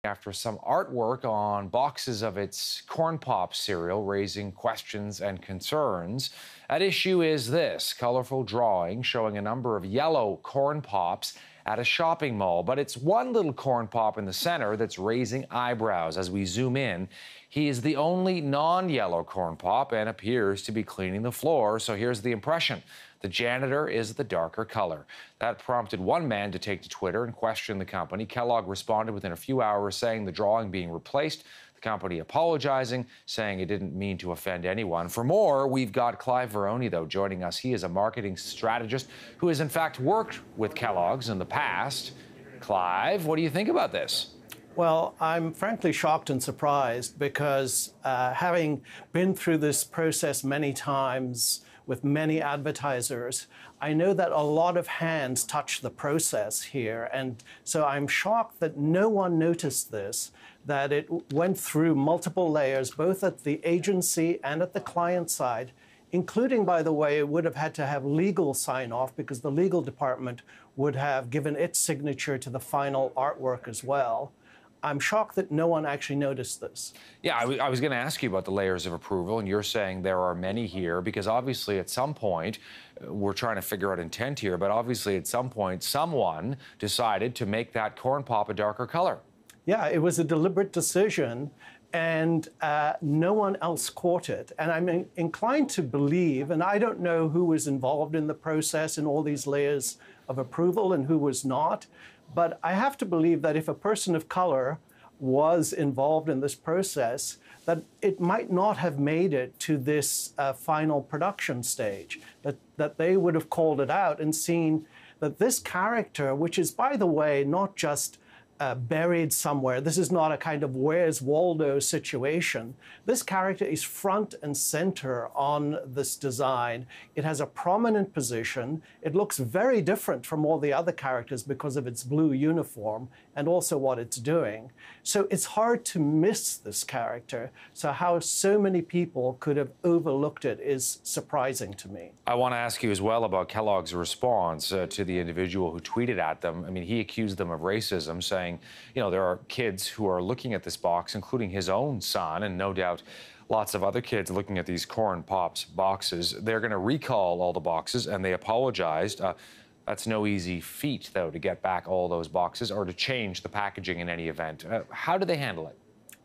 after some artwork on boxes of its Corn Pop cereal, raising questions and concerns. At issue is this colorful drawing showing a number of yellow Corn Pops at a shopping mall, but it's one little Corn Pop in the center that's raising eyebrows. As we zoom in, he is the only non-yellow Corn Pop and appears to be cleaning the floor, so here's the impression. The janitor is the darker color. That prompted one man to take to Twitter and question the company. Kellogg responded within a few hours, saying the drawing being replaced. The company apologizing, saying it didn't mean to offend anyone. For more, we've got Clive Veroni, though, joining us. He is a marketing strategist who has, in fact, worked with Kellogg's in the past. Clive, what do you think about this? Well, I'm frankly shocked and surprised because having been through this process many times with many advertisers, I know that a lot of hands touch the process here. And so I'm shocked that no one noticed this, that it went through multiple layers, both at the agency and at the client side, including, by the way, it would have had to have legal sign-off because the legal department would have given its signature to the final artwork as well. I'm shocked that no one actually noticed this. Yeah, I was going to ask you about the layers of approval, and you're saying there are many here because obviously at some point, we're trying to figure out intent here, but obviously at some point, someone decided to make that Corn Pop a darker color. Yeah, it was a deliberate decision, and no one else caught it. And I'm inclined to believe, and I don't know who was involved in the process in all these layers of approval and who was not, but I have to believe that if a person of color was involved in this process, that it might not have made it to this final production stage, that they would have called it out and seen that this character, which is, by the way, not just buried somewhere. This is not a kind of Where's Waldo situation. This character is front and center on this design. It has a prominent position. It looks very different from all the other characters because of its blue uniform and also what it's doing. So it's hard to miss this character. So how so many people could have overlooked it is surprising to me. I want to ask you as well about Kellogg's response to the individual who tweeted at them. I mean, he accused them of racism, saying, you know, there are kids who are looking at this box, including his own son, and no doubt lots of other kids looking at these Corn Pops boxes. They're going to recall all the boxes, and they apologized. That's no easy feat, though, to get back all those boxes or to change the packaging in any event. How did they handle it?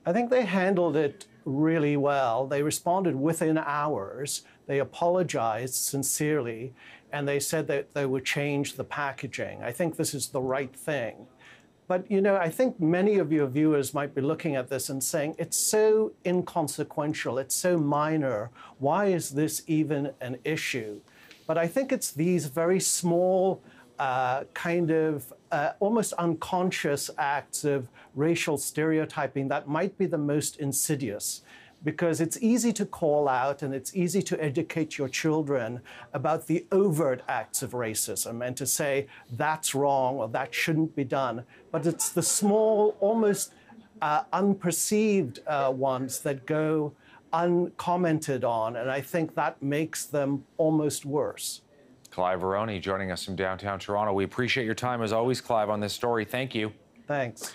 I think they handled it really well. They responded within hours. They apologized sincerely, and they said that they would change the packaging. I think this is the right thing. But, you know, I think many of your viewers might be looking at this and saying, it's so inconsequential, it's so minor. Why is this even an issue? But I think it's these very small, almost unconscious acts of racial stereotyping that might be the most insidious. Because it's easy to call out and it's easy to educate your children about the overt acts of racism and to say that's wrong or that shouldn't be done. But it's the small, almost unperceived ones that go uncommented on, and I think that makes them almost worse. Clive Veroni joining us from downtown Toronto. We appreciate your time as always, Clive, on this story. Thank you. Thanks.